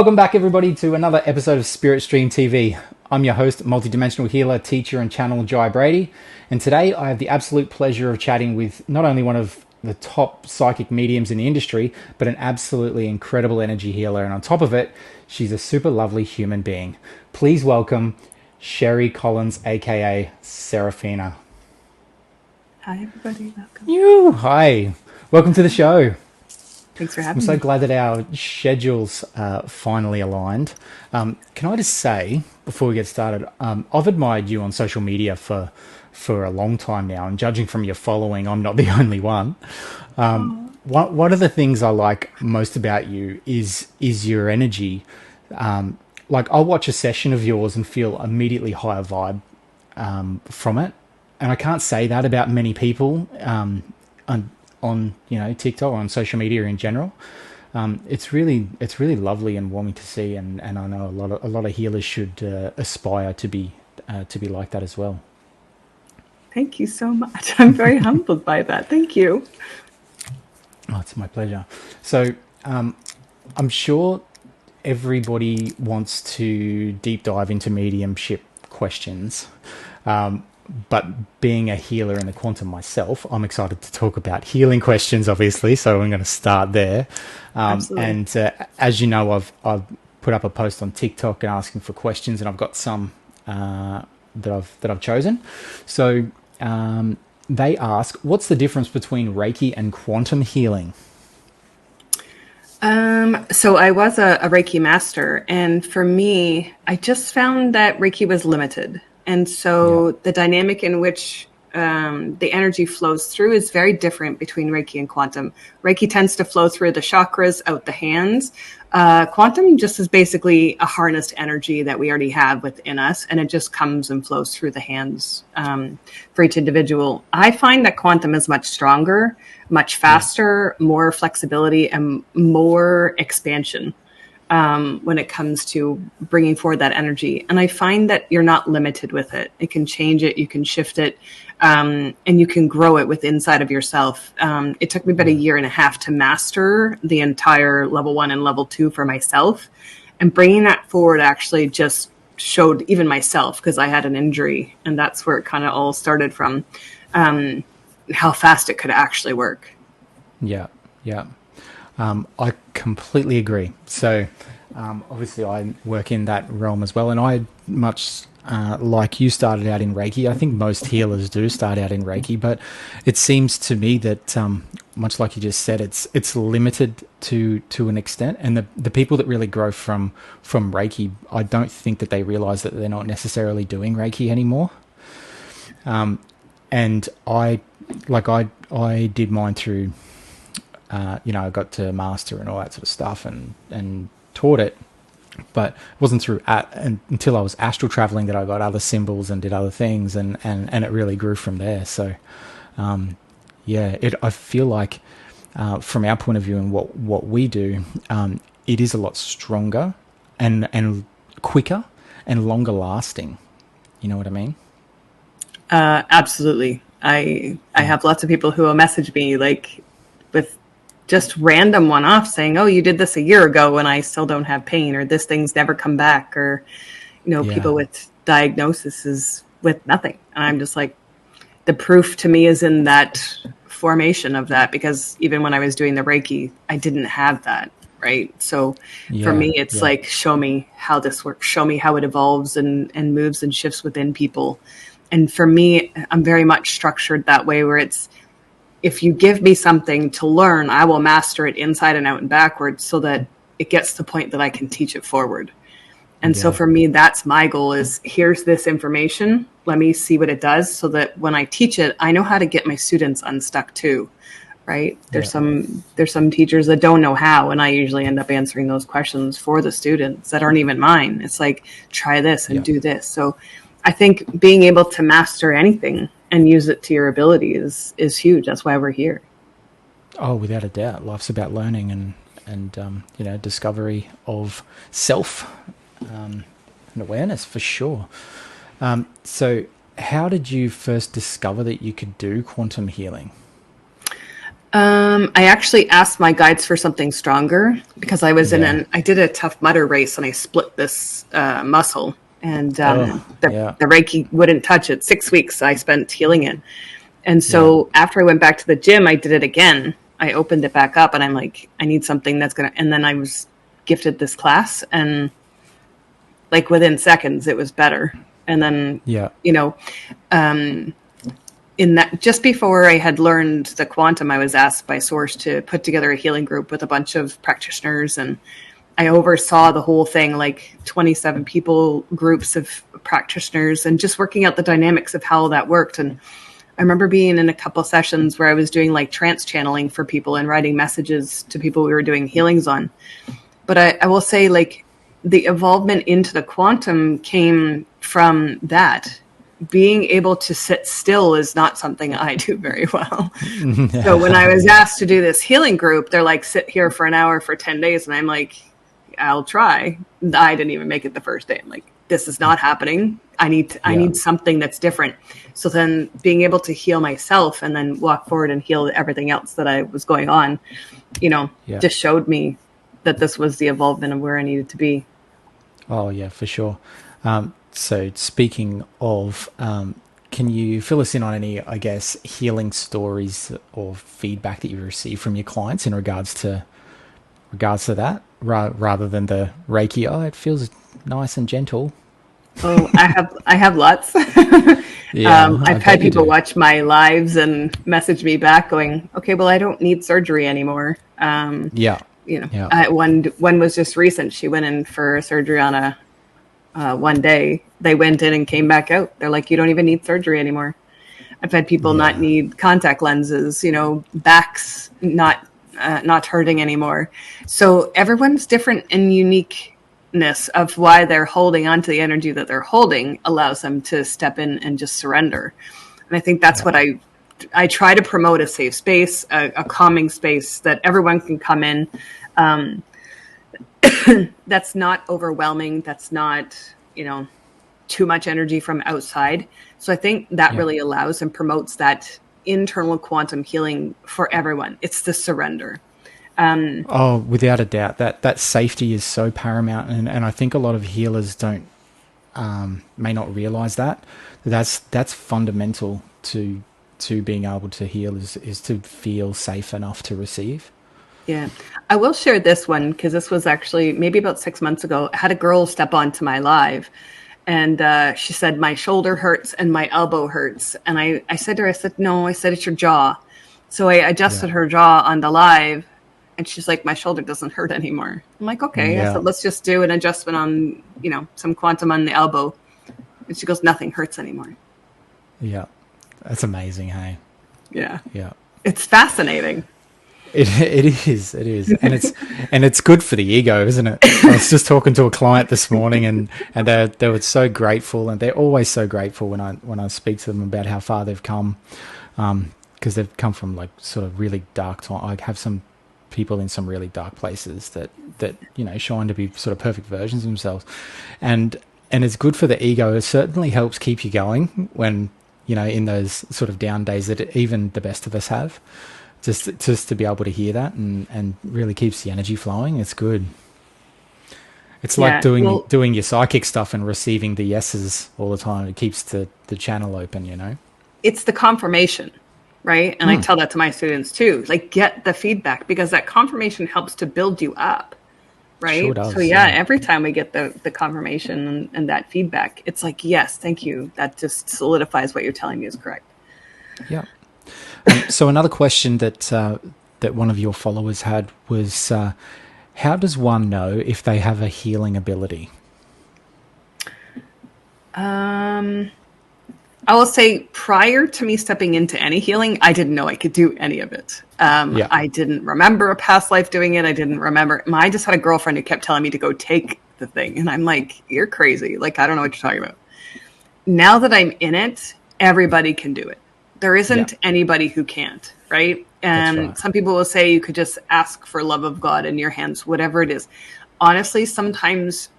Welcome back, everybody, to another episode of Spirit Stream TV. I'm your host, multidimensional healer, teacher, and channel Jai Brady. And today I have the absolute pleasure of chatting with not only one of the top psychic mediums in the industry, but an absolutely incredible energy healer. And on top of it, she's a super lovely human being. Please welcome Sherry Collins, aka Seraphina. Hi, everybody. Welcome. Hi. Welcome to the show. Thanks for having me. I'm so glad that our schedules finally aligned. Can I just say, before we get started, I've admired you on social media for a long time now, and judging from your following, I'm not the only one. One of the things I like most about you is your energy. Like, I'll watch a session of yours and feel immediately higher vibe from it, and I can't say that about many people on TikTok or on social media in general. It's really lovely and warming to see, and I know a lot of healers should aspire to be like that as well. Thank you so much. I'm very humbled by that. Thank you. Oh, it's my pleasure. So I'm sure everybody wants to deep dive into mediumship questions. But being a healer in the quantum myself, I'm excited to talk about healing questions, obviously. So I'm going to start there. And as you know, I've put up a post on TikTok and asking for questions, and I've got some that I've chosen. So they ask, what's the difference between Reiki and quantum healing? So I was a Reiki master, and for me, I just found that Reiki was limited. And so the dynamic in which the energy flows through is very different between Reiki and quantum. Reiki tends to flow through the chakras, out the hands. Quantum just is basically a harnessed energy that we already have within us, and it just comes and flows through the hands for each individual. I find that quantum is much stronger, much faster, more flexibility, and more expansion when it comes to bringing forward that energy. And I find that you're not limited with it. It can change it, you can shift it, and you can grow it with inside of yourself. It took me about a year and a half to master the entire level 1 and level 2 for myself. And bringing that forward actually just showed even myself, because I had an injury, and that's where it kind of all started from, how fast it could actually work. Yeah. I completely agree. So obviously I work in that realm as well, and I much like you started out in Reiki. I think most healers do start out in Reiki, but it seems to me that much like you just said, it's limited to an extent, and the people that really grow from Reiki, I don't think that they realize that they're not necessarily doing Reiki anymore. And I did mine through I got to master and all that sort of stuff and taught it, but it wasn't through until I was astral traveling that I got other symbols and did other things, and it really grew from there. So I feel like from our point of view and what we do, it is a lot stronger and quicker and longer lasting. You know what I mean? Absolutely. I have lots of people who will message me like with just random one-off saying, oh, you did this a year ago and I still don't have pain, or this thing's never come back, or people with diagnoses with nothing. And I'm just like, the proof to me is in that formation of that, because even when I was doing the Reiki, I didn't have that, right? So for me, it's like, show me how this works, show me how it evolves and moves and shifts within people. And for me, I'm very much structured that way, where it's, if you give me something to learn, I will master it inside and out and backwards, so that it gets to the point that I can teach it forward. And so for me, that's my goal, is here's this information. Let me see what it does, so that when I teach it, I know how to get my students unstuck too, right? There's some teachers that don't know how, and I usually end up answering those questions for the students that aren't even mine. It's like, try this and do this. So I think being able to master anything and use it to your ability is huge. That's why we're here. Oh, without a doubt. Life's about learning and discovery of self and awareness, for sure. So how did you first discover that you could do quantum healing? I actually asked my guides for something stronger because I was I did a Tough Mudder race and I split this muscle, and the Reiki wouldn't touch it. 6 weeks I spent healing it. And so after I went back to the gym, I did it again. I opened it back up and I'm like, I need something that's going to, and then I was gifted this class, and like within seconds it was better. And then, in that, just before I had learned the quantum, I was asked by Source to put together a healing group with a bunch of practitioners, and I oversaw the whole thing, like 27 people, groups of practitioners, and just working out the dynamics of how that worked. And I remember being in a couple sessions where I was doing like trance channeling for people and writing messages to people we were doing healings on. But I will say, like, the involvement into the quantum came from that. Being able to sit still is not something I do very well. So when I was asked to do this healing group, they're like, sit here for an hour for 10 days. And I'm like, I'll try. I didn't even make it the first day. I'm like, this is not happening. I need something that's different. So then being able to heal myself and then walk forward and heal everything else that I was going on, just showed me that this was the involvement of where I needed to be. Oh yeah, for sure. So speaking of, can you fill us in on any, I guess, healing stories or feedback that you received from your clients in regards to that, rather than the Reiki? Oh, it feels nice and gentle. Oh, I have lots. I've had people watch my lives and message me back going, okay, well, I don't need surgery anymore. One was just recent. She went in for surgery on one day. They went in and came back out. They're like, you don't even need surgery anymore. I've had people not need contact lenses, backs not hurting anymore. So everyone's different and uniqueness of why they're holding on to the energy that they're holding allows them to step in and just surrender. And I think that's what I try to promote, a safe space, a calming space that everyone can come in. That's not overwhelming. That's not, too much energy from outside. So I think that really allows and promotes that internal quantum healing for everyone. It's the surrender. Without a doubt, that safety is so paramount, and I think a lot of healers may not realize that's fundamental to being able to heal is to feel safe enough to receive. Yeah, I will share this one because this was actually maybe about 6 months ago. I had a girl step onto my live, and she said, my shoulder hurts and my elbow hurts. And I said to her, no, it's your jaw. So I adjusted her jaw on the live, and she's like, my shoulder doesn't hurt anymore. I'm like, okay. I said, let's just do an adjustment on, some quantum on the elbow. And she goes, nothing hurts anymore. Yeah. That's amazing, hey? Yeah. Yeah. It's fascinating. It is, and it's good for the ego, isn't it? I was just talking to a client this morning, and they were so grateful, and they're always so grateful when I speak to them about how far they've come, because they've come from like sort of really dark time. I have some people in some really dark places that shine to be sort of perfect versions of themselves, and it's good for the ego. It certainly helps keep you going when in those sort of down days that even the best of us have. Just to be able to hear that and really keeps the energy flowing. It's good. It's like doing your psychic stuff and receiving the yeses all the time. It keeps the channel open, It's the confirmation, right? And I tell that to my students too. Like, get the feedback, because that confirmation helps to build you up, right? Sure does, so every time we get the confirmation and that feedback, it's like, yes, thank you. That just solidifies what you're telling me is correct. Yeah. So another question that one of your followers had was, how does one know if they have a healing ability? I will say, prior to me stepping into any healing, I didn't know I could do any of it. I didn't remember a past life doing it. I didn't remember. I just had a girlfriend who kept telling me to go take the thing. And I'm like, you're crazy. Like, I don't know what you're talking about. Now that I'm in it, everybody can do it. There isn't anybody who can't, right? And right. Some people will say you could just ask for love of God in your hands, whatever it is. Honestly, sometimes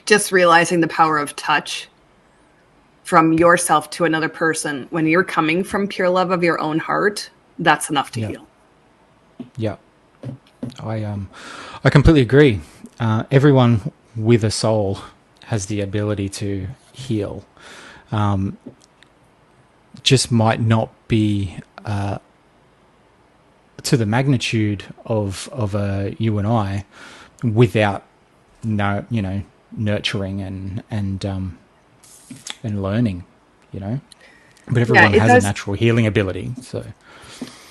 just realizing the power of touch from yourself to another person, when you're coming from pure love of your own heart, that's enough to heal. Yeah. I completely agree. Everyone with a soul has the ability to heal. Just might not be to the magnitude of you and I, without no, nurturing and learning, But Yeah, everyone it has a does. natural healing ability. So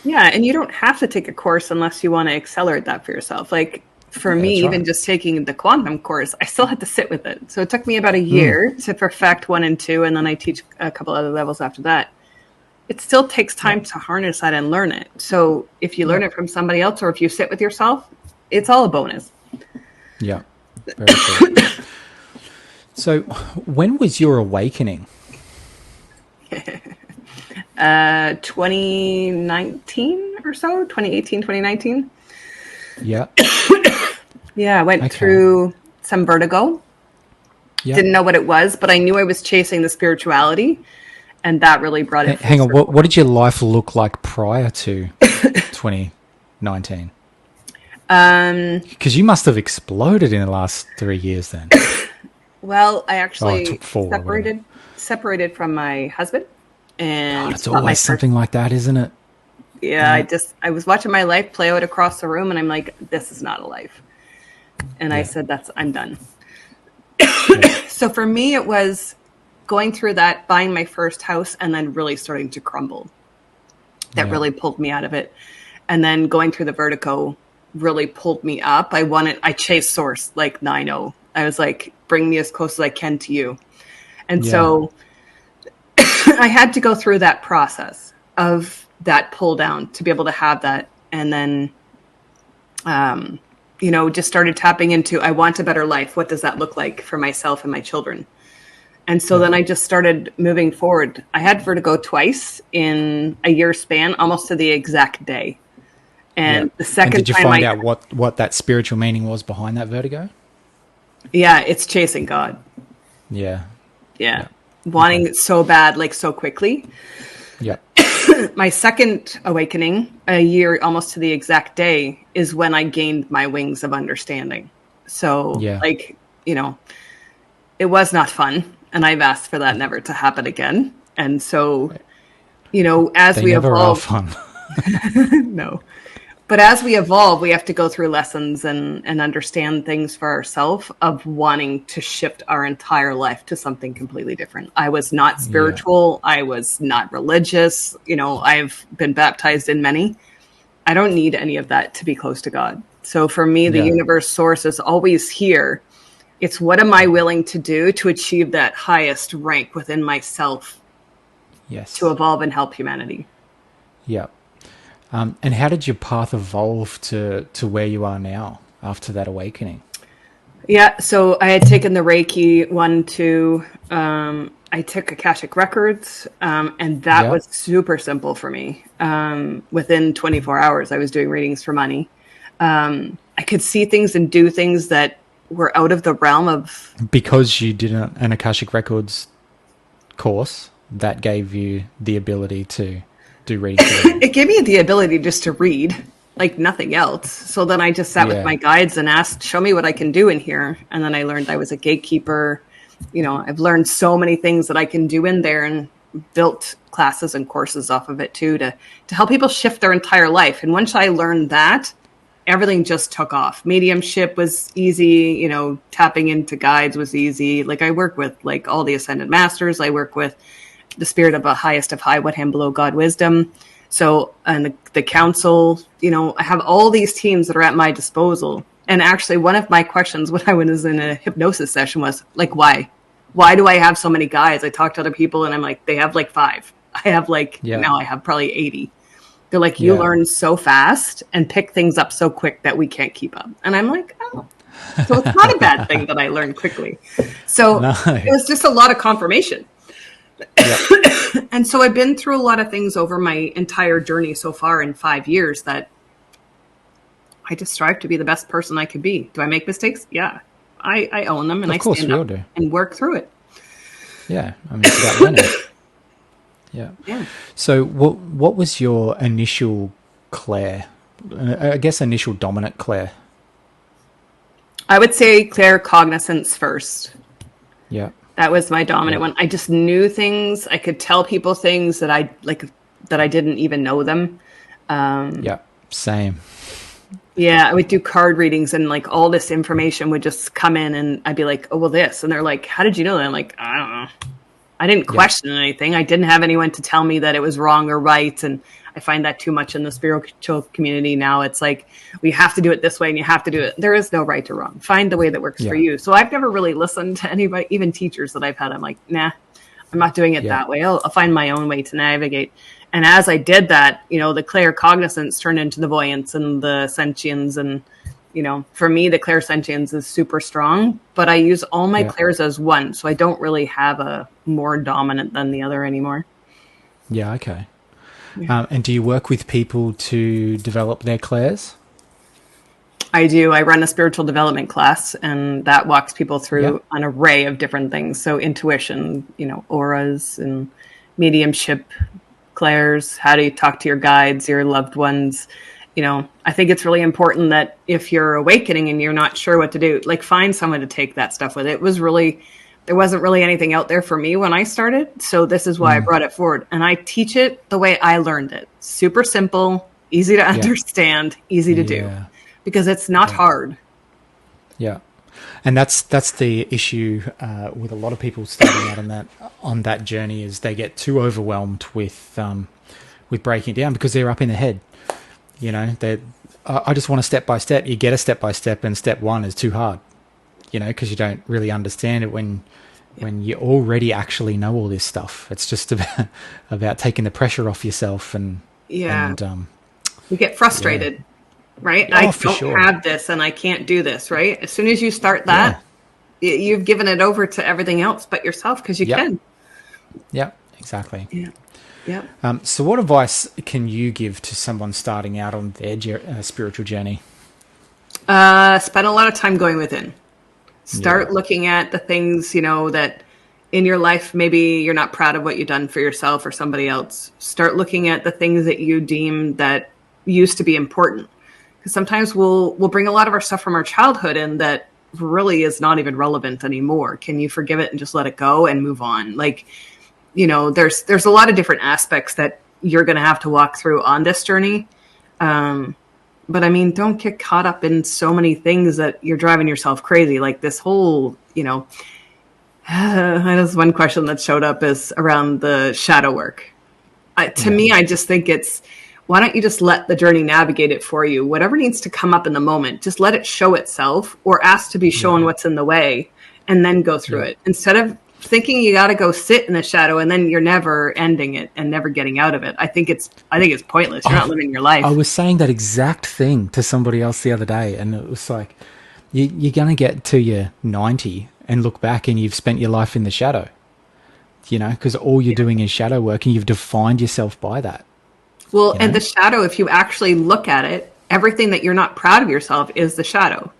Yeah, and you don't have to take a course unless you want to accelerate that for yourself. Like for yeah, me, that's even right. just taking the quantum course, I still had to sit with it. So it took me about a year to perfect one and two, and then I teach a couple other levels after that. It still takes Yeah, time to harness that and learn it. So if you yeah, learn it from somebody else or if you sit with yourself, it's all a bonus. yeah. Very true. So, when was your awakening? 2019 or so, 2018, 2019. Yeah. Yeah, I went Okay. through some vertigo. Yeah. Didn't know what it was, but I knew I was chasing the spirituality, and that really brought it full Hang on. What circle. what did your life look like prior to 2019? Um, Because you must have exploded in the last 3 years. Then, well, I oh, it took actually four or whatever. separated from my husband God, and it's got my always first. something like that, isn't it? Yeah, Yeah. I was watching my life play out across the room, and I'm like, this is not a life. And I Yeah. said, I'm done. Yeah. So for me, it was going through that, buying my first house, and then really starting to crumble. That Yeah. really pulled me out of it. And then going through the vertigo really pulled me up. I chased source like 9-0. I was like, bring me as close as I can to you. And Yeah. so I had to go through that process of that pull down to be able to have that. And then, just started tapping into, I want a better life. What does that look like for myself and my children? And so Yeah. then I just started moving forward. I had vertigo twice in a year span, almost to the exact day. Yeah. And the And second did you time find out what that spiritual meaning was behind that vertigo? yeah, it's chasing God. Yeah. Yeah. Yeah. Okay. Wanting it so bad, like so quickly. Yeah. My second awakening, a year almost to the exact day, is when I gained my wings of understanding. So, Yeah. it was not fun. And I've asked for that never to happen again. And so, as They we never are evolve, fun. no. But as we evolve, we have to go through lessons and understand things for ourselves of wanting to shift our entire life to something completely different. I was not Yeah. spiritual. I was not religious. I've been baptized in many. I don't need any of that to be close to God. So for me, the Yeah. universe source is always here. It's what am I willing to do to achieve that highest rank within myself to Yes. evolve and help humanity? Yeah. And how did your path evolve to where you are now after that awakening? Yeah, so I had taken the Reiki one, two. I took Akashic Records, and that Yeah. was super simple for me. Within 24 hours, I was doing readings for money. I could see things and do things that were out of the realm of. Because you did an Akashic Records course, that gave you the ability to do readings for money. It gave me the ability just to read like nothing else. So then I just sat with Yeah. my guides and asked, show me what I can do in here. And then I learned I was a gatekeeper. I've learned so many things that I can do in there and built classes and courses off of it too to help people shift their entire life. And once I learned that, everything just took off. Mediumship was easy, tapping into guides was easy. Like I work with like all the ascended masters. I work with the spirit of a highest of high, what hand below God wisdom. So, and the council, I have all these teams that are at my disposal. And actually, one of my questions when I was in a hypnosis session was like, why? Why do I have so many guys? I talk to other people and I'm like, they have like 5. I have Yeah. now I have probably 80. They're like, you Yeah. learn so fast and pick things up so quick that we can't keep up. And I'm like, oh, so it's not a bad thing that I learned quickly. So No. it was just a lot of confirmation. Yep. And so I've been through a lot of things over my entire journey so far in 5 years that I just strive to be the best person I could be. Do I make mistakes? Yeah. I own them and I Of course, stand we all up do. and work through it. Yeah. I mean, it's about learning. Yeah. Yeah. So, what was your initial Claire? I guess, initial dominant Claire? I would say claircognizance first. Yeah. That was my dominant Yeah. one. I just knew things. I could tell people things that I didn't even know them. Yeah. Same. Yeah, I would do card readings and like all this information would just come in and I'd be like, oh, well, this. And they're like, how did you know that? I'm like, I don't know. I didn't question anything. I didn't have anyone to tell me that it was wrong or right. And I find that too much in the spiritual community now. It's like, we have to do it this way and you have to do it. There is no right or wrong. Find the way that works for you. So I've never really listened to anybody, even teachers that I've had. I'm like, nah, I'm not doing it that way. I'll find my own way to navigate. And as I did that, you know, the claircognizance turned into the voyance and the sentience. And, you know, for me, the clairsentience is super strong, but I use all my clairs as one. So I don't really have a more dominant than the other anymore. Yeah, okay. Yeah. And do you work with people to develop their clairs? I do. I run a spiritual development class, and that walks people through an array of different things. So intuition, you know, auras and mediumship, clairs, how do you talk to your guides, your loved ones. You know, I think it's really important that if you're awakening and you're not sure what to do, like find someone to take that stuff with. It was really, there wasn't really anything out there for me when I started. So this is why I brought it forward. And I teach it the way I learned it. Super simple, easy to understand, easy to do. Because it's not hard. Yeah. And that's the issue with a lot of people starting out on that journey, is they get too overwhelmed with breaking it down because they're up in the head. You know, I just want a step by step. You get a step by step, and step one is too hard. You know, because you don't really understand it when you already actually know all this stuff. It's just about taking the pressure off yourself and you get frustrated. Yeah. Right? I don't have this and I can't do this, right? As soon as you start that, you've given it over to everything else but yourself, because you can. Yeah, exactly. Yeah. So what advice can you give to someone starting out on their spiritual journey? Spend a lot of time going within. Start looking at the things, you know, that in your life, maybe you're not proud of what you've done for yourself or somebody else. Start looking at the things that you deem that used to be important. Sometimes we'll bring a lot of our stuff from our childhood in that really is not even relevant anymore. Can you forgive it and just let it go and move on? Like, you know, there's a lot of different aspects that you're going to have to walk through on this journey. But I mean, don't get caught up in so many things that you're driving yourself crazy. Like this whole, you know, there's one question that showed up is around the shadow work. To me, I just think it's, why don't you just let the journey navigate it for you? Whatever needs to come up in the moment, just let it show itself, or ask to be shown what's in the way, and then go through it. Instead of thinking you got to go sit in the shadow and then you're never ending it and never getting out of it. I think it's pointless. You're not living your life. I was saying that exact thing to somebody else the other day, and it was like, you're going to get to your 90 and look back and you've spent your life in the shadow, you know, because all you're doing is shadow work and you've defined yourself by that. Well, and the shadow, if you actually look at it, everything that you're not proud of yourself is the shadow,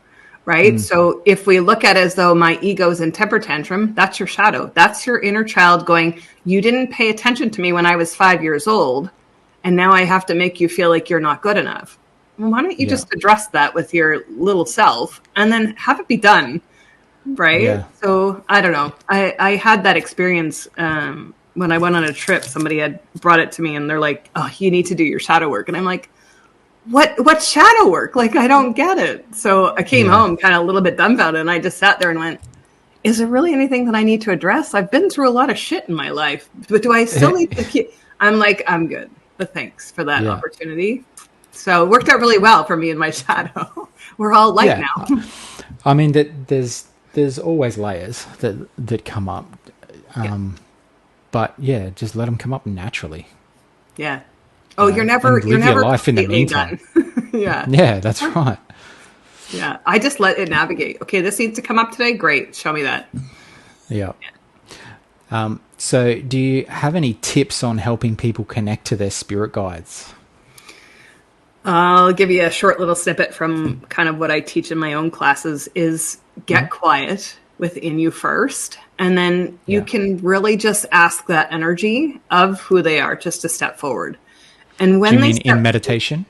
right? So if we look at it as though my ego's in temper tantrum, that's your shadow. That's your inner child going, you didn't pay attention to me when I was 5 years old, and now I have to make you feel like you're not good enough. Well, why don't you just address that with your little self and then have it be done, right? Yeah. So I don't know. I had that experience when I went on a trip. Somebody had brought it to me and they're like, oh, you need to do your shadow work. And I'm like, what shadow work? Like, I don't get it. So I came home kind of a little bit dumbfounded, and I just sat there and went, is there really anything that I need to address? I've been through a lot of shit in my life, but do I still need to keep? I'm like, I'm good, but thanks for that opportunity. So it worked out really well for me and my shadow. We're all light now. I mean, there's always layers that come up. But just let them come up naturally. Yeah. Oh, you're never your life in the meantime. Yeah, that's right. Yeah, I just let it navigate. Okay, this needs to come up today. Great, show me that. Yeah. So, do you have any tips on helping people connect to their spirit guides? I'll give you a short little snippet from kind of what I teach in my own classes. Is get quiet within you first, and then you can really just ask that energy of who they are just to step forward. And when do you mean in meditation?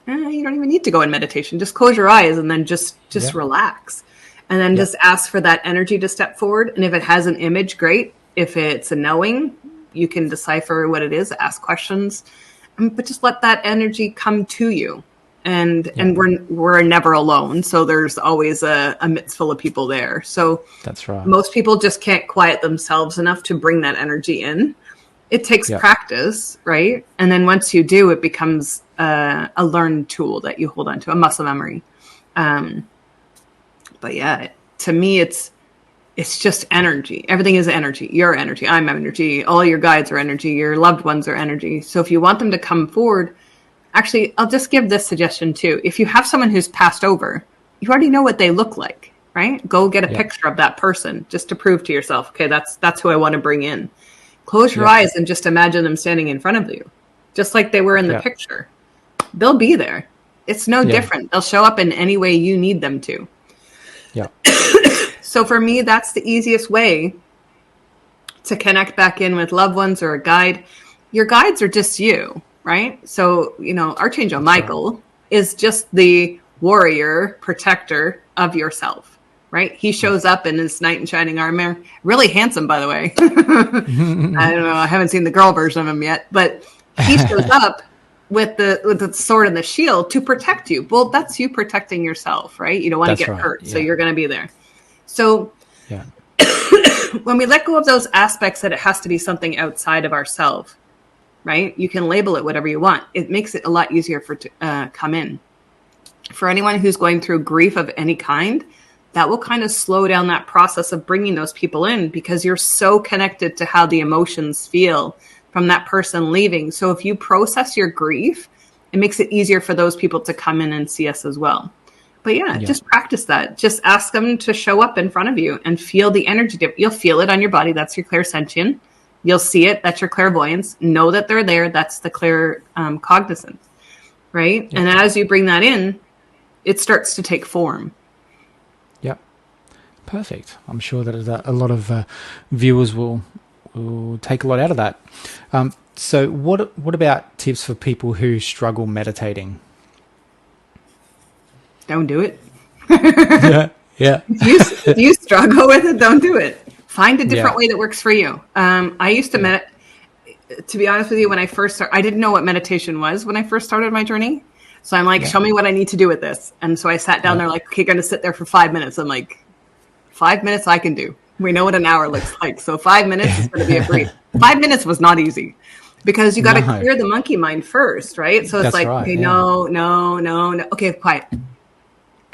You don't even need to go in meditation. Just close your eyes and then just relax. And then just ask for that energy to step forward. And if it has an image, great. If it's a knowing, you can decipher what it is, ask questions, but just let that energy come to you. And we're never alone. So there's always a midst full of people there. So that's right. Most people just can't quiet themselves enough to bring that energy in. It takes practice, right? And then once you do, it becomes a learned tool that you hold on to, a muscle memory. But yeah, to me, it's just energy. Everything is energy. Your energy. I'm energy. All your guides are energy. Your loved ones are energy. So if you want them to come forward, actually, I'll just give this suggestion too. If you have someone who's passed over, you already know what they look like, right? Go get a picture of that person just to prove to yourself, okay, that's who I want to bring in. Close your eyes and just imagine them standing in front of you, just like they were in the picture. They'll be there. It's no different. They'll show up in any way you need them to. Yeah. So for me, that's the easiest way to connect back in with loved ones or a guide. Your guides are just you, right? So, Archangel Michael is just the warrior protector of yourself, right? He shows up in his knight in shining armor. Really handsome, by the way. I don't know. I haven't seen the girl version of him yet, but he shows up with the sword and the shield to protect you. Well, that's you protecting yourself, right? You don't want to get hurt, so you're going to be there. So when we let go of those aspects that it has to be something outside of ourselves, right? You can label it whatever you want. It makes it a lot easier for to come in. For anyone who's going through grief of any kind, that will kind of slow down that process of bringing those people in because you're so connected to how the emotions feel from that person leaving. So if you process your grief, it makes it easier for those people to come in and see us as well. But just practice that. Just ask them to show up in front of you and feel the energy. You'll feel it on your body. That's your clairsentient. You'll see it. That's your clairvoyance. Know that they're there. That's the clear cognizance, right? Yeah. And as you bring that in, it starts to take form. Yep. Perfect. I'm sure that a lot of viewers will take a lot out of that. So what about tips for people who struggle meditating? Don't do it. Yeah. If you struggle with it, don't do it. Find a different way that works for you. I used to meditate. To be honest with you, when I first started, I didn't know what meditation was when I first started my journey. So I'm like, show me what I need to do with this. And so I sat down there like, okay, going to sit there for 5 minutes. I'm like, 5 minutes I can do. We know what an hour looks like. So 5 minutes is going to be a brief. 5 minutes was not easy because you got to clear the monkey mind first, right? So it's okay, no. Okay, quiet.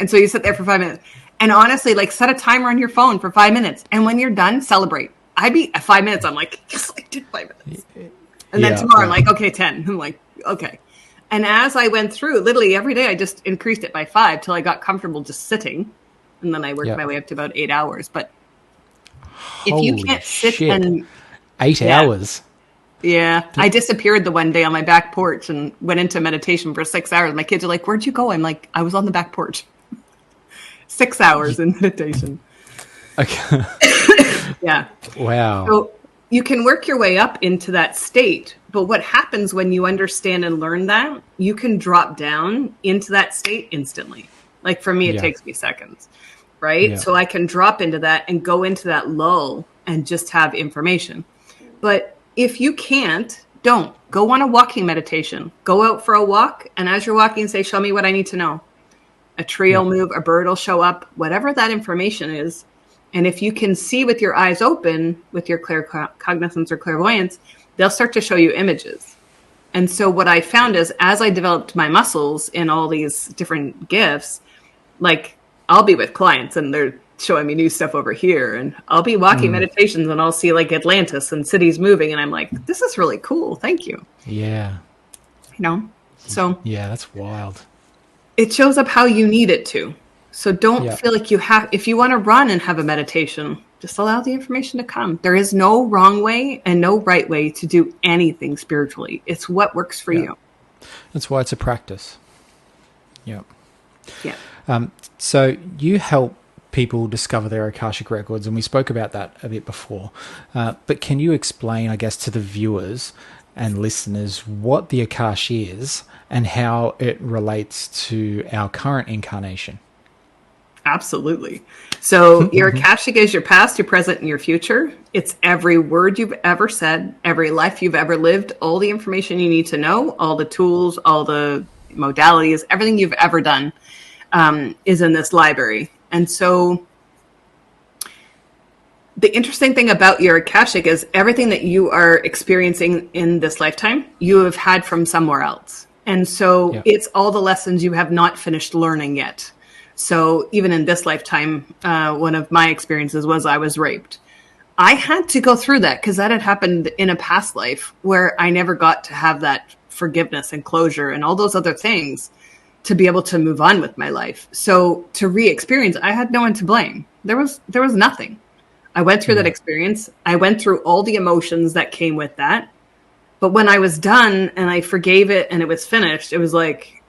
And so you sit there for 5 minutes. And honestly, like set a timer on your phone for 5 minutes. And when you're done, celebrate. I beat 5 minutes. I'm like, yes, I did 5 minutes. And then tomorrow, I'm like, okay, 10. I'm like, okay. And as I went through, literally every day, I just increased it by 5 till I got comfortable just sitting. And then I worked my way up to about 8 hours. But if you can't sit and 8 hours. Yeah. I disappeared the one day on my back porch and went into meditation for 6 hours. My kids are like, where'd you go? I'm like, I was on the back porch. 6 hours in meditation. Okay. Yeah. Wow. So you can work your way up into that state. But what happens when you understand and learn that, you can drop down into that state instantly. Like for me, it takes me seconds, right? Yeah. So I can drop into that and go into that lull and just have information. But if you can't, don't. Go on a walking meditation. Go out for a walk. And as you're walking, say, show me what I need to know. A tree will move, a bird will show up, whatever that information is. And if you can see with your eyes open, with your claircognizance or clairvoyance, they'll start to show you images. And so what I found is as I developed my muscles in all these different gifts, like I'll be with clients and they're showing me new stuff over here. And I'll be walking meditations and I'll see like Atlantis and cities moving. And I'm like, this is really cool. Thank you. Yeah. So. Yeah, that's wild. It shows up how you need it to. So don't feel like you have, if you want to run and have a meditation, just allow the information to come. There is no wrong way and no right way to do anything spiritually. It's what works for you. That's why it's a practice. Yeah. Yeah. So you help people discover their Akashic records, and we spoke about that a bit before. But can you explain, I guess, to the viewers and listeners what the Akash is and how it relates to our current incarnation? Absolutely. So your Akashic is your past, your present, and your future. It's every word you've ever said, every life you've ever lived, all the information you need to know, all the tools, all the modalities, everything you've ever done is in this library. And so the interesting thing about your Akashic is everything that you are experiencing in this lifetime, you have had from somewhere else. And so it's all the lessons you have not finished learning yet. So even in this lifetime, one of my experiences was I was raped. I had to go through that because that had happened in a past life where I never got to have that forgiveness and closure and all those other things to be able to move on with my life. So to re-experience, I had no one to blame. There was nothing. I went through that experience. I went through all the emotions that came with that. But when I was done and I forgave it and it was finished, it was like,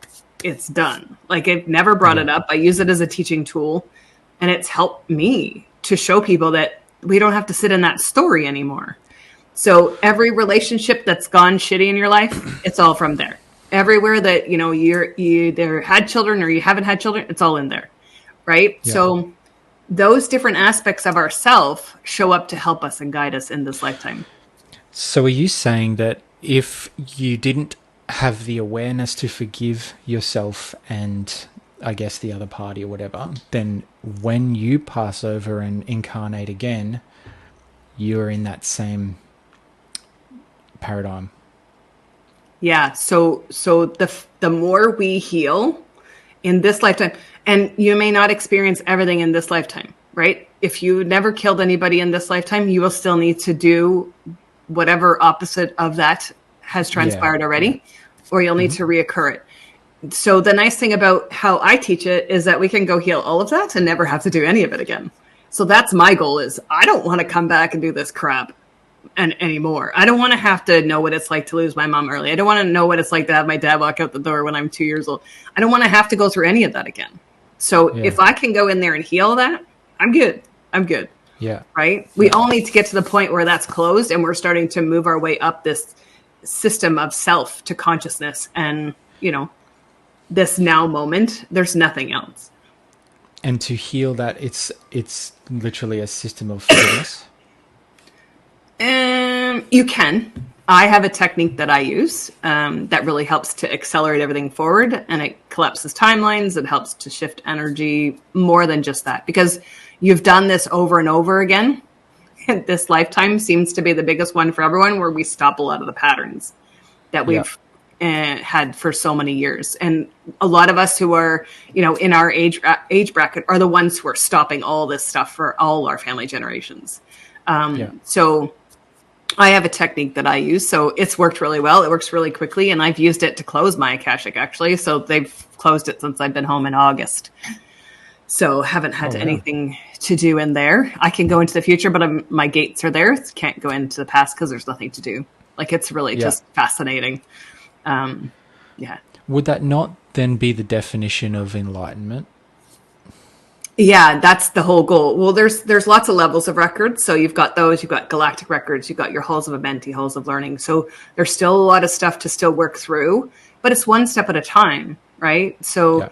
it's done. Like I've never brought it up. I use it as a teaching tool, and it's helped me to show people that we don't have to sit in that story anymore. So every relationship that's gone shitty in your life, it's all from there. Everywhere that, you either had children or you haven't had children, it's all in there. Right. Yeah. So those different aspects of ourself show up to help us and guide us in this lifetime. So are you saying that if you didn't have the awareness to forgive yourself and I guess the other party or whatever, then when you pass over and incarnate again, you're in that same paradigm? Yeah. So the more we heal in this lifetime, and you may not experience everything in this lifetime, right? If you never killed anybody in this lifetime, you will still need to do whatever opposite of that has transpired already, or you'll need to reoccur it. So the nice thing about how I teach it is that we can go heal all of that and never have to do any of it again. So that's my goal is I don't want to come back and do this crap anymore. I don't want to have to know what it's like to lose my mom early. I don't want to know what it's like to have my dad walk out the door when I'm 2 years old. I don't want to have to go through any of that again. So if I can go in there and heal that, I'm good. I'm good. Yeah. Right. We all need to get to the point where that's closed and we're starting to move our way up this system of self to consciousness and, this now moment. There's nothing else. And to heal that, it's literally a system of forgiveness. You can. I have a technique that I use that really helps to accelerate everything forward, and it collapses timelines. It helps to shift energy more than just that, because you've done this over and over again. This lifetime seems to be the biggest one for everyone, where we stop a lot of the patterns that we've had for so many years. And a lot of us who are, in our age bracket are the ones who are stopping all this stuff for all our family generations. So I have a technique that I use. So it's worked really well. It works really quickly. And I've used it to close my Akashic, actually. So they've closed it since I've been home in August. So haven't had anything to do in there. I can go into the future, but my gates are there. Can't go into the past because there's nothing to do. Like, it's really just fascinating. Would that not then be the definition of enlightenment? Yeah, that's the whole goal. Well, there's lots of levels of records. So you've got those, you've got galactic records, you've got your halls of Amenti, halls of learning. So there's still a lot of stuff to still work through, but it's one step at a time, right? So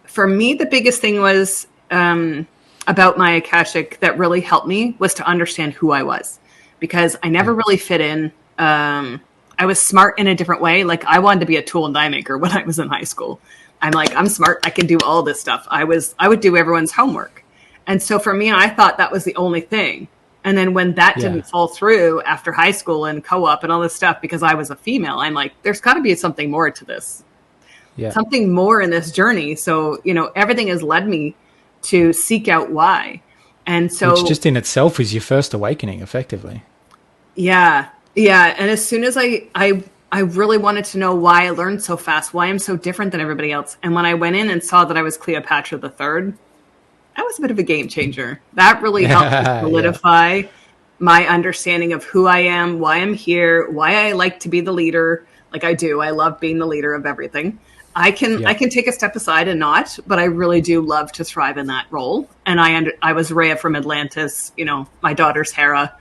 for me, the biggest thing was about my Akashic that really helped me was to understand who I was, because I never really fit in. I was smart in a different way. Like, I wanted to be a tool and die maker when I was in high school. I'm like, I'm smart. I can do all this stuff. I would do everyone's homework. And so for me, I thought that was the only thing. And then when that didn't fall through after high school and co-op and all this stuff, because I was a female, I'm like, there's got to be something more to this. Something more in this journey. So, everything has led me to seek out why. And so, which just in itself is your first awakening, effectively. Yeah. And as soon as I really wanted to know why I learned so fast, why I'm so different than everybody else. And when I went in and saw that I was Cleopatra III, that was a bit of a game changer. That really helped me solidify my understanding of who I am, why I'm here, why I like to be the leader. Like I do. I love being the leader of everything. I can take a step aside and not, but I really do love to thrive in that role. And I was Rhea from Atlantis, my daughter's Hera.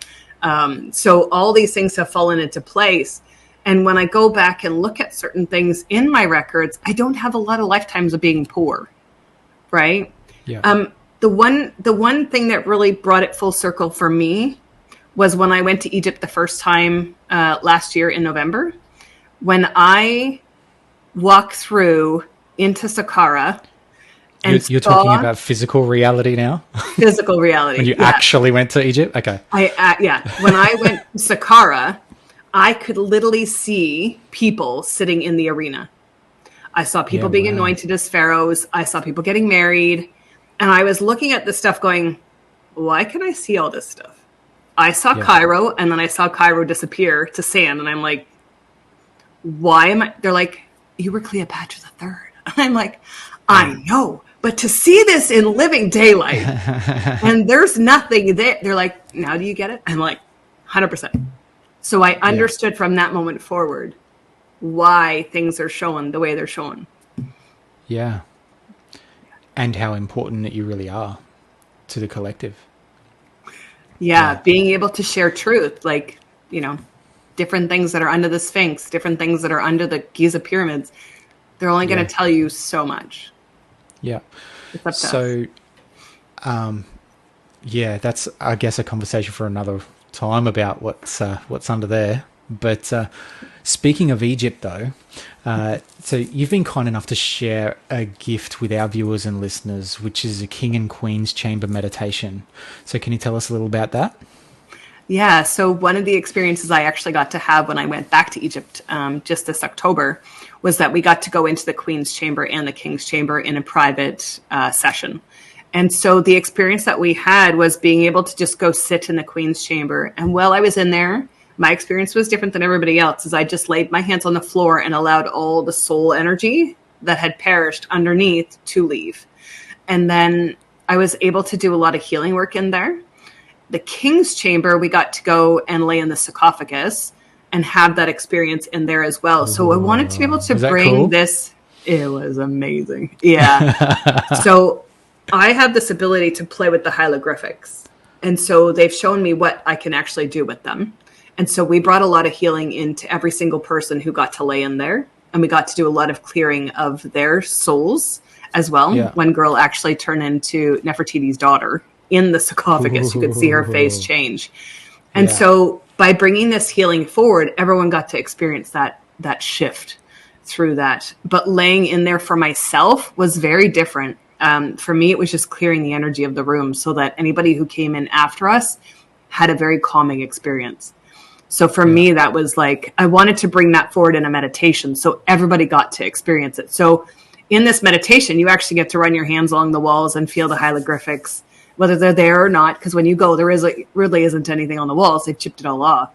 So all these things have fallen into place. And when I go back and look at certain things in my records, I don't have a lot of lifetimes of being poor, right? Yeah. The one thing that really brought it full circle for me was when I went to Egypt the first time last year in November, when I walked through into Saqqara. And you're talking about physical reality now? Physical reality. When you actually went to Egypt? Okay. When I went to Saqqara, I could literally see people sitting in the arena. I saw people being anointed as pharaohs. I saw people getting married. And I was looking at this stuff going, why can I see all this stuff? I saw Cairo, and then I saw Cairo disappear to sand. And I'm like, why am I? They're like, you were Cleopatra the Third. And I'm like, I know. But to see this in living daylight, and there's nothing there. They're like, now do you get it? I'm like, 100%. So I understood from that moment forward why things are shown the way they're shown. Yeah. And how important that you really are to the collective. Yeah, being able to share truth, like, different things that are under the Sphinx, different things that are under the Giza pyramids, they're only going to tell you so much. Yeah. It's up to so, that's, I guess, a conversation for another time about what's under there. But speaking of Egypt, though, so you've been kind enough to share a gift with our viewers and listeners, which is a King and Queen's Chamber meditation. So can you tell us a little about that? Yeah, so one of the experiences I actually got to have when I went back to Egypt just this October was that we got to go into the Queen's Chamber and the King's Chamber in a private session. And so the experience that we had was being able to just go sit in the Queen's Chamber. And while I was in there, my experience was different than everybody else, as I just laid my hands on the floor and allowed all the soul energy that had perished underneath to leave. And then I was able to do a lot of healing work in there. The King's Chamber, we got to go and lay in the sarcophagus and have that experience in there as well. So I wanted to be able to bring this. It was amazing. Yeah. So I have this ability to play with the hieroglyphics. And so they've shown me what I can actually do with them. And so we brought a lot of healing into every single person who got to lay in there. And we got to do a lot of clearing of their souls as well. Yeah. One girl actually turned into Nefertiti's daughter in the sarcophagus. You could see her face change. And so by bringing this healing forward, everyone got to experience that shift through that. But laying in there for myself was very different. For me, it was just clearing the energy of the room so that anybody who came in after us had a very calming experience. So for me, that was like, I wanted to bring that forward in a meditation so everybody got to experience it. So in this meditation, you actually get to run your hands along the walls and feel the hieroglyphics, whether they're there or not, because when you go, really isn't anything on the walls. They've chipped it all off.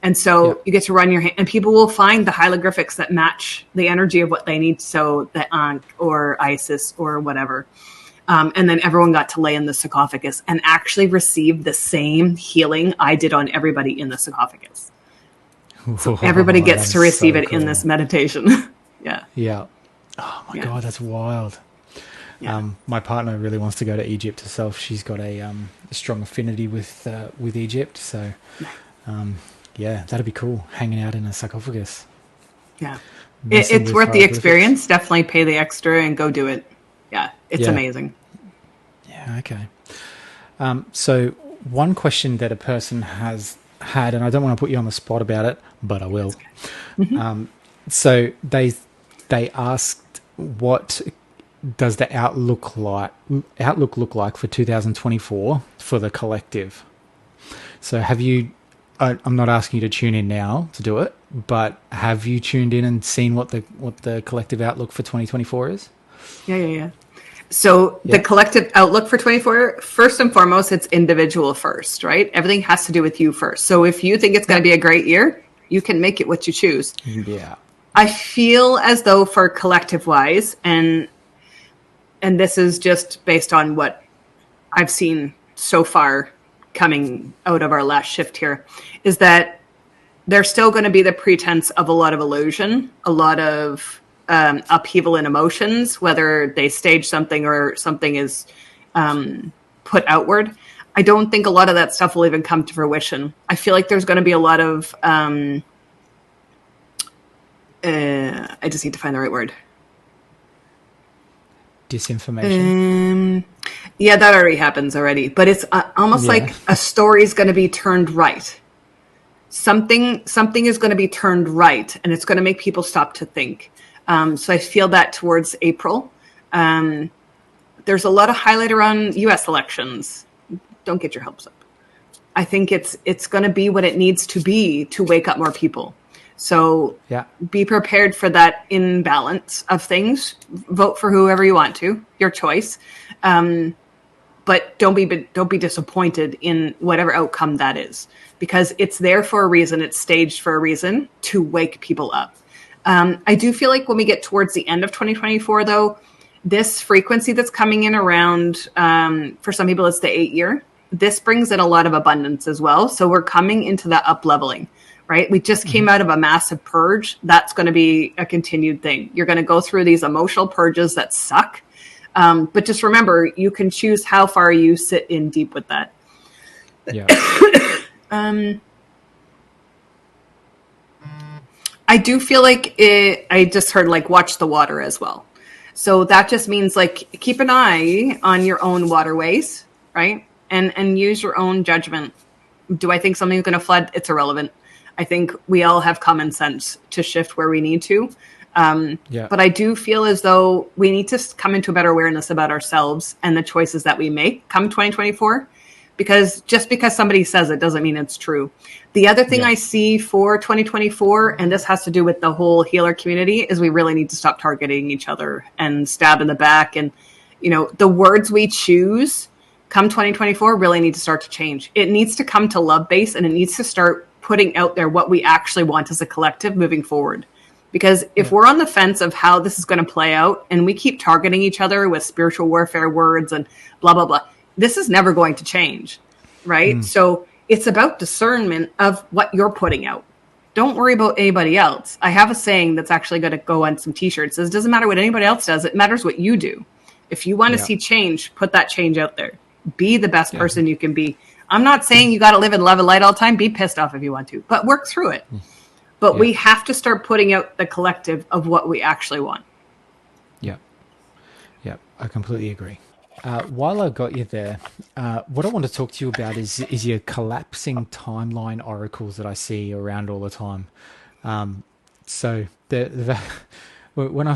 And so you get to run your hand, and people will find the hieroglyphics that match the energy of what they need. So the Ankh or Isis or whatever. And then everyone got to lay in the sarcophagus and actually receive the same healing I did on everybody in the sarcophagus. So everybody gets to receive it in this meditation. Yeah. Yeah. Oh my God, that's wild. Yeah. My partner really wants to go to Egypt herself. She's got a strong affinity with Egypt. So, that'd be cool. Hanging out in a sarcophagus. Yeah. It's worth the experience. Definitely pay the extra and go do it. Yeah. It's amazing. Yeah. Okay. So one question that a person has had, and I don't want to put you on the spot about it, but I will. Mm-hmm. So they asked, what does the outlook look like for 2024 for the collective? So have you, I'm not asking you to tune in now to do it, but have you tuned in and seen what the collective outlook for 2024 is? Yeah. So the collective outlook for 24, first and foremost, it's individual first, right? Everything has to do with you first. So if you think it's going to be a great year, you can make it what you choose. Yeah. I feel as though for collective wise, and this is just based on what I've seen so far coming out of our last shift here, is that there's still going to be the pretense of a lot of illusion, a lot of upheaval in emotions, whether they stage something or something is put outward. I don't think a lot of that stuff will even come to fruition. I feel like there's going to be a lot of I just need to find the right word. Disinformation. Yeah, that already happens already, but it's almost like a story's going to be turned right. Something is going to be turned right, and it's going to make people stop to think. So I feel that towards April. There's a lot of highlight around U.S. elections. Don't get your hopes up. I think it's going to be what it needs to be to wake up more people. So be prepared for that imbalance of things. Vote for whoever you want to, your choice. But don't be disappointed in whatever outcome that is, because it's there for a reason. It's staged for a reason to wake people up. I do feel like when we get towards the end of 2024, though, this frequency that's coming in around, for some people, it's the 8-year. This brings in a lot of abundance as well. So we're coming into that up leveling, right? We just came out of a massive purge. That's going to be a continued thing. You're going to go through these emotional purges that suck. But just remember, you can choose how far you sit in deep with that. Yeah. I do feel like I just heard like watch the water as well. So that just means like keep an eye on your own waterways, right? And use your own judgment. Do I think something's going to flood? It's irrelevant. I think we all have common sense to shift where we need to. But I do feel as though we need to come into a better awareness about ourselves and the choices that we make come 2024, because just because somebody says it doesn't mean it's true. The other thing I see for 2024, and this has to do with the whole healer community, is we really need to stop targeting each other and stab in the back. And, the words we choose come 2024 really need to start to change. It needs to come to love base, and it needs to start putting out there what we actually want as a collective moving forward. Because if we're on the fence of how this is going to play out and we keep targeting each other with spiritual warfare words and blah, blah, blah, this is never going to change, right? So it's about discernment of what you're putting out. Don't worry about anybody else. I have a saying that's actually going to go on some t-shirts. It doesn't matter what anybody else does. It matters what you do. If you want to see change, put that change out there. Be the best person you can be. I'm not saying you got to live in love and light all the time. Be pissed off if you want to, but work through it. But we have to start putting out the collective of what we actually want. Yeah. Yeah, I completely agree. While I got you there, what I want to talk to you about is your collapsing timeline oracles that I see around all the time. So when I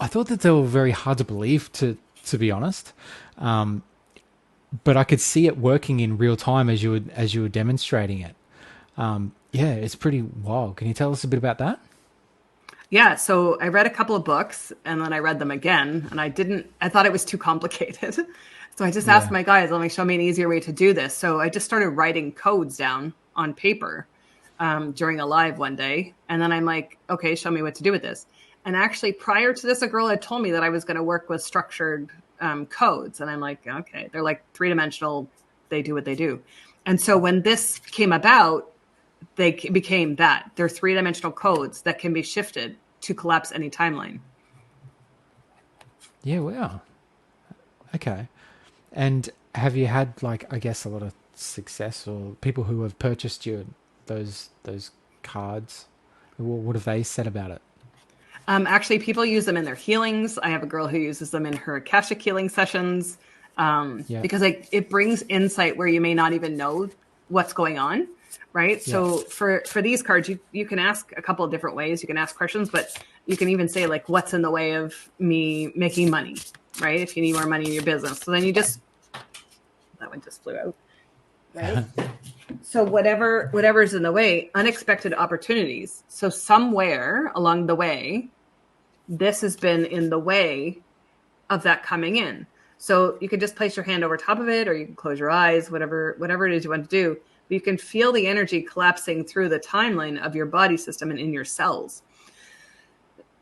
thought that they were very hard to believe, to be honest, but I could see it working in real time as you were demonstrating it. Yeah, it's pretty wild. Can you tell us a bit about that? Yeah, so I read a couple of books and then I read them again, and I thought it was too complicated. So I just asked my guys, let me show me an easier way to do this. So I just started writing codes down on paper during a live one day. And then I'm like, okay, show me what to do with this. And actually prior to this, a girl had told me that I was going to work with structured codes. And I'm like, okay, they're like 3-dimensional. They do what they do. And so when this came about, they became that. They're 3-dimensional codes that can be shifted to collapse any timeline. Yeah, wow. Okay. And have you had, like, I guess, a lot of success, or people who have purchased those cards? What have they said about it? Actually, people use them in their healings. I have a girl who uses them in her Akashic healing sessions because it brings insight where you may not even know what's going on. Right. Yeah. So for these cards, you can ask a couple of different ways. You can ask questions, but you can even say, like, what's in the way of me making money? Right. If you need more money in your business. So then that one just flew out. Right. So whatever's in the way, unexpected opportunities. So somewhere along the way, this has been in the way of that coming in. So you can just place your hand over top of it, or you can close your eyes, whatever it is you want to do. You can feel the energy collapsing through the timeline of your body system and in your cells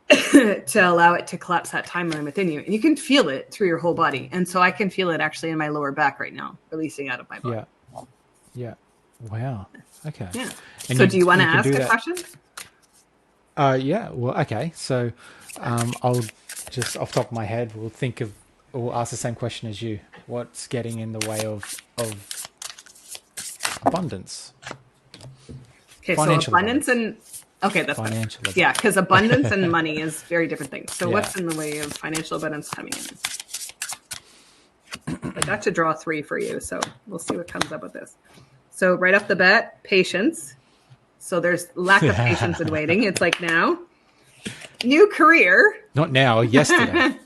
to allow it to collapse that timeline within you. And you can feel it through your whole body. And so I can feel it actually in my lower back right now, releasing out of my body. Yeah. Yeah. Wow. Okay. Yeah. And so do you want to ask a question? Yeah. Well, okay. So I'll just, off the top of my head, we'll ask the same question as you. What's getting in the way of abundance? Okay, so abundance and Okay, that's better. Financial. Yeah, because abundance and money is very different things. So Yeah. what's in the way of financial abundance coming in? I got to draw 3 for you, so we'll see what comes up with this. So right off the bat, patience. So there's lack of patience and waiting. It's like now. New career. Not now, yesterday.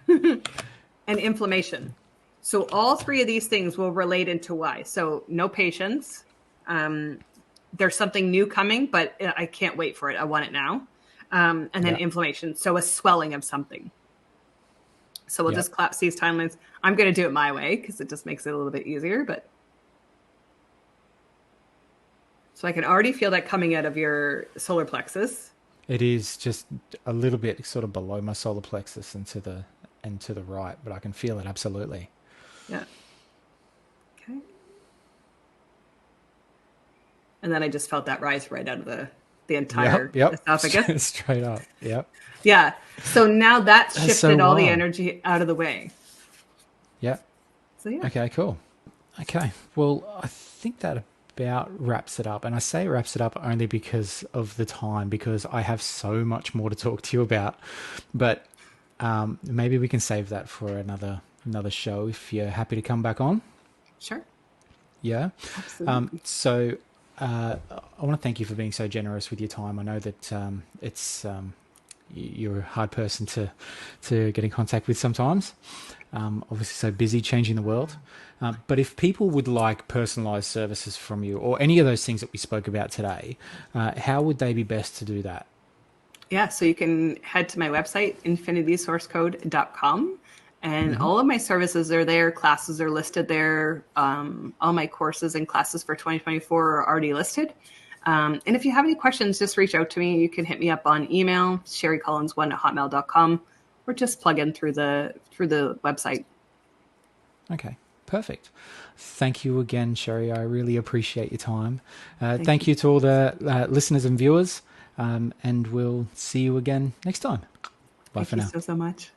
And inflammation. So all 3 of these things will relate into why. So no patience. There's something new coming, but I can't wait for it. I want it now. And then inflammation. So a swelling of something. So we'll just collapse these timelines. I'm going to do it my way because it just makes it a little bit easier. But so I can already feel that coming out of your solar plexus. It is just a little bit sort of below my solar plexus and to the right, but I can feel it absolutely. Yeah. Okay. And then I just felt that rise right out of the entire esophagus. Straight up. Yep. Yeah. So now that's shifted so all the energy out of the way. Yep. So yeah. Okay, cool. Okay. Well, I think that about wraps it up. And I say wraps it up only because of the time, because I have so much more to talk to you about. But maybe we can save that for another show if you're happy to come back on. Sure. Yeah. Absolutely. So I want to thank you for being so generous with your time. I know that you're a hard person to get in contact with sometimes. Obviously so busy changing the world. But if people would like personalized services from you or any of those things that we spoke about today, how would they be best to do that? Yeah, so you can head to my website, infinitysourcecode.com, and all of my services are there. Classes are listed there. All my courses and classes for 2024 are already listed. And if you have any questions, just reach out to me. You can hit me up on email, sherrycollins1@hotmail.com, or just plug in through the website. Okay, perfect. Thank you again, Sherry. I really appreciate your time. Thank you to all the listeners and viewers. And we'll see you again next time. Bye for now. Thank you so much.